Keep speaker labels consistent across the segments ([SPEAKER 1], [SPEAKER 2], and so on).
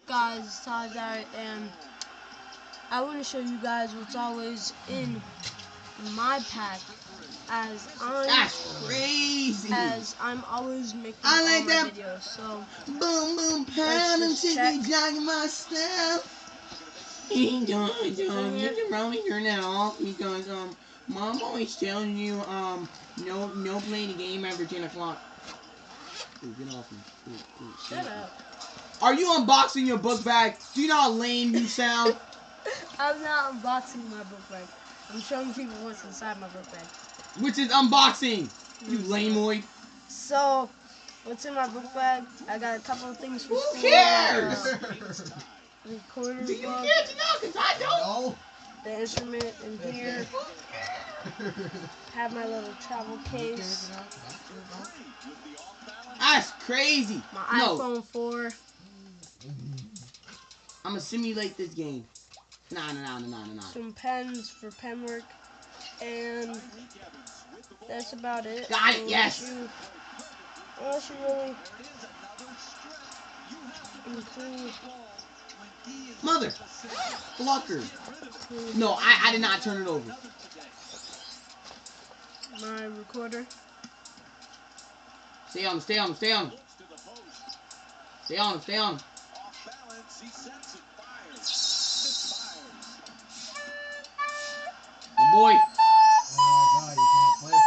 [SPEAKER 1] guys, Tazar, and I want to show you guys what's always in my pack, as
[SPEAKER 2] That's crazy.
[SPEAKER 1] I'm always making
[SPEAKER 2] I like
[SPEAKER 1] all my
[SPEAKER 2] that.
[SPEAKER 1] videos. So
[SPEAKER 2] Boom, boom, pound
[SPEAKER 1] let's
[SPEAKER 2] until
[SPEAKER 1] just
[SPEAKER 2] they
[SPEAKER 1] check.
[SPEAKER 2] jog my stuff. Hey, John, you can probably turn that off because Mom always telling you no playing the game after 10 o'clock. Ooh, get off me. Ooh,
[SPEAKER 1] Shut up.
[SPEAKER 2] Are you unboxing your book bag? Do you know how lame you sound?
[SPEAKER 1] I'm not unboxing my book bag. I'm showing people what's inside my book bag.
[SPEAKER 2] Which is unboxing. You lameoid.
[SPEAKER 1] So, what's in my book bag? I got a couple of things for
[SPEAKER 2] Who
[SPEAKER 1] school.
[SPEAKER 2] cares?
[SPEAKER 1] Recorder
[SPEAKER 2] Do you
[SPEAKER 1] book,
[SPEAKER 2] care to know? Because I don't.
[SPEAKER 3] No.
[SPEAKER 1] the instrument in here. Have my little travel case.
[SPEAKER 2] That's crazy.
[SPEAKER 1] My
[SPEAKER 2] No,
[SPEAKER 1] iPhone 4.
[SPEAKER 2] I'm going to simulate this game. Nah.
[SPEAKER 1] Some pens for pen work. And that's about it.
[SPEAKER 2] Got it, yes.
[SPEAKER 1] Unless you really include...
[SPEAKER 2] Mother. Flucker. No, I did not turn it over.
[SPEAKER 1] My recorder.
[SPEAKER 2] Stay on him. Stay on him. Stay on him. Stay on him. Stay on him. Good boy.
[SPEAKER 3] Oh my god, you can't play for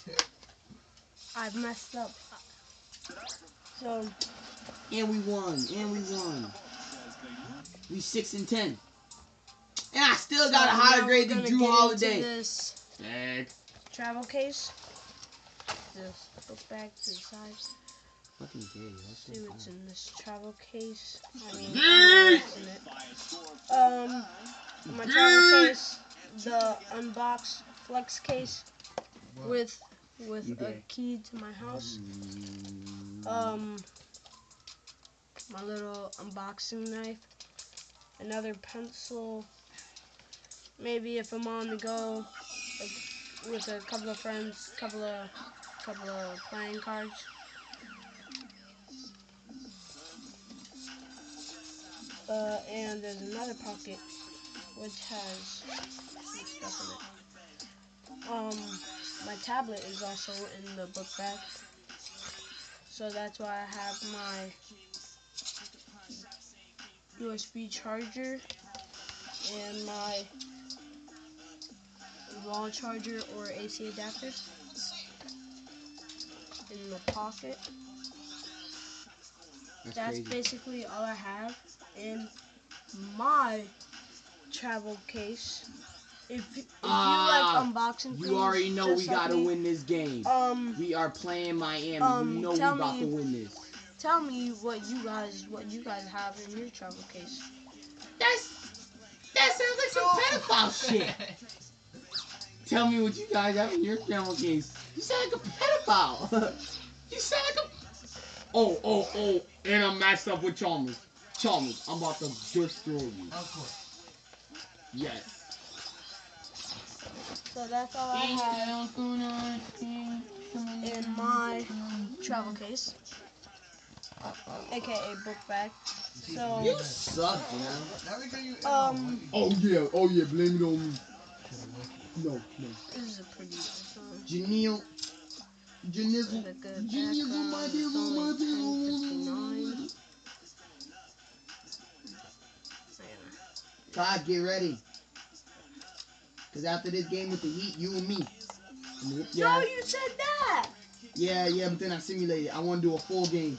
[SPEAKER 3] shit,
[SPEAKER 1] I've messed up. So,
[SPEAKER 2] And we won. And we won. We 6-10. And I still got a higher grade than Drew Holiday.
[SPEAKER 1] This travel case. Just look back to the side.
[SPEAKER 2] Fucking gay.
[SPEAKER 1] See what's in this travel case. I mean,
[SPEAKER 2] Gay.
[SPEAKER 1] what's in it. My travel case, the unboxed flex case with a key to my house. My little unboxing knife. Another pencil. Maybe if I'm on the go, like, with a couple of friends, couple of playing cards. And there's another pocket which has some stuff in it. My tablet is also in the book bag, so that's why I have my USB charger and my wall charger or AC adapter in the pocket. That's basically all I have in my travel case. If you like unboxing things,
[SPEAKER 2] you already know we gotta
[SPEAKER 1] me,
[SPEAKER 2] win this game. We are playing Miami. You know we about to win this.
[SPEAKER 1] Tell me what you guys have in your travel case.
[SPEAKER 2] That sounds like some pedophile shit. Tell me what you guys have in your travel case. You sound like a pedophile. You sound like a... Oh. And I'm matched up with Chalmers. Chalmers, I'm about to destroy you.
[SPEAKER 3] Of course.
[SPEAKER 2] Yes.
[SPEAKER 1] So that's all I have in my travel case, aka book bag. So
[SPEAKER 2] you suck, man. Oh yeah, blame it on me. No.
[SPEAKER 1] This is a pretty song.
[SPEAKER 2] Janelle on my deal, on my deal. Todd, get ready. Because after this game with the Heat, you and me.
[SPEAKER 1] No, you said that.
[SPEAKER 2] Yeah, but then I simulated. I want to do a full game.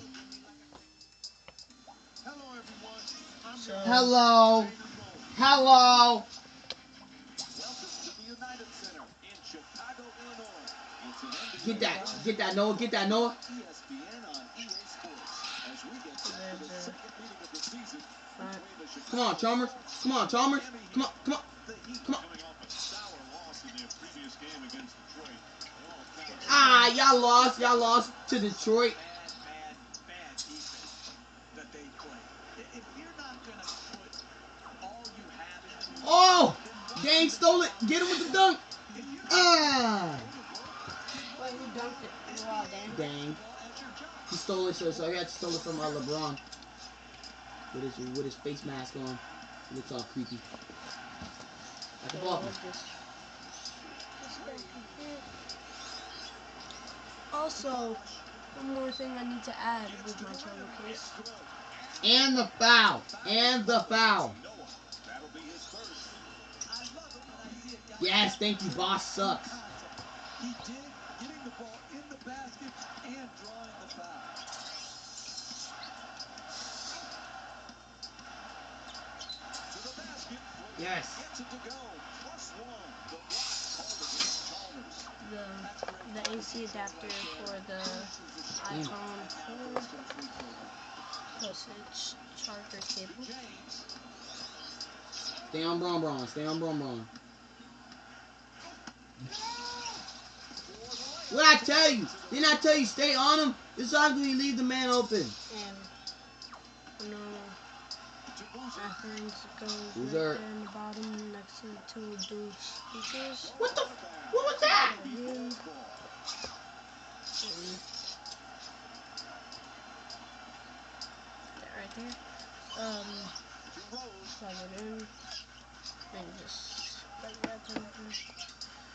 [SPEAKER 2] Hello. Get that, Noah. Come on, Chalmers. Come on. Y'all lost to Detroit. Oh, Dane stole it. Get him with the dunk.
[SPEAKER 1] Wait, who dunked it? Wow, dang.
[SPEAKER 2] Dang. He stole it, so he had to steal it from LeBron. With his face mask on. It looks all creepy. At the ball.
[SPEAKER 1] Also, one more thing I need to add with my travel case.
[SPEAKER 2] And the foul. And the foul. Yes, thank you, boss sucks.
[SPEAKER 4] He did, getting the ball in the basket and drawing the foul. To the basket.
[SPEAKER 2] Yes.
[SPEAKER 4] Gets it to go. +1. The block called against Chalmers.
[SPEAKER 1] The AC adapter for the iPhone 4 plus its charger cable.
[SPEAKER 2] Stay on Bron. Stay on Bron. What I tell you? Didn't I tell you stay on him? This time you leave the man open.
[SPEAKER 1] And no, Athens goes
[SPEAKER 2] Who's
[SPEAKER 1] right
[SPEAKER 2] there?
[SPEAKER 1] there in the bottom next to the two blue speakers.
[SPEAKER 2] What the? What was that?
[SPEAKER 1] And that right there. Plug it in and just like that.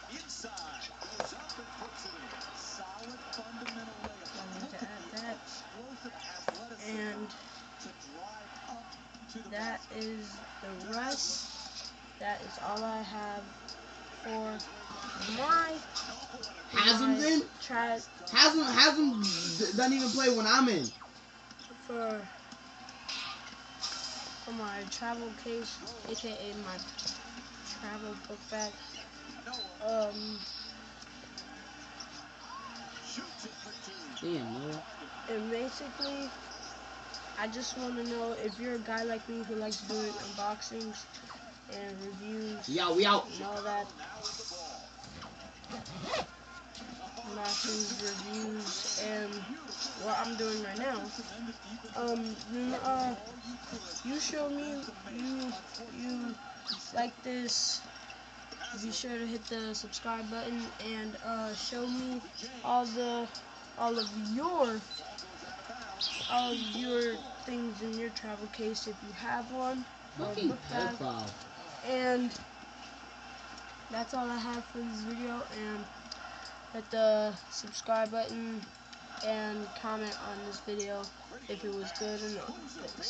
[SPEAKER 4] Inside, goes up and puts it in. Solid fundamental layup.
[SPEAKER 1] I need to add that.
[SPEAKER 4] Explosive athleticism
[SPEAKER 1] And
[SPEAKER 4] to drive up to the
[SPEAKER 1] that
[SPEAKER 4] basket.
[SPEAKER 1] is the rest. That is all I have for my
[SPEAKER 2] Hasn't doesn't even play when I'm in.
[SPEAKER 1] for my travel case, aka my travel book bag.
[SPEAKER 2] Damn, man.
[SPEAKER 1] And basically, I just want to know if you're a guy like me who likes doing unboxings and reviews
[SPEAKER 2] We out.
[SPEAKER 1] and all that. Unboxings, reviews, and what I'm doing right now. You show me you like this. Be sure to hit the subscribe button and show me all of your things in your travel case if you have one or
[SPEAKER 2] Fucking
[SPEAKER 1] book bag.
[SPEAKER 2] pedophile.
[SPEAKER 1] And that's all I have for this video. And hit the subscribe button and comment on this video if it was good or not. Thanks.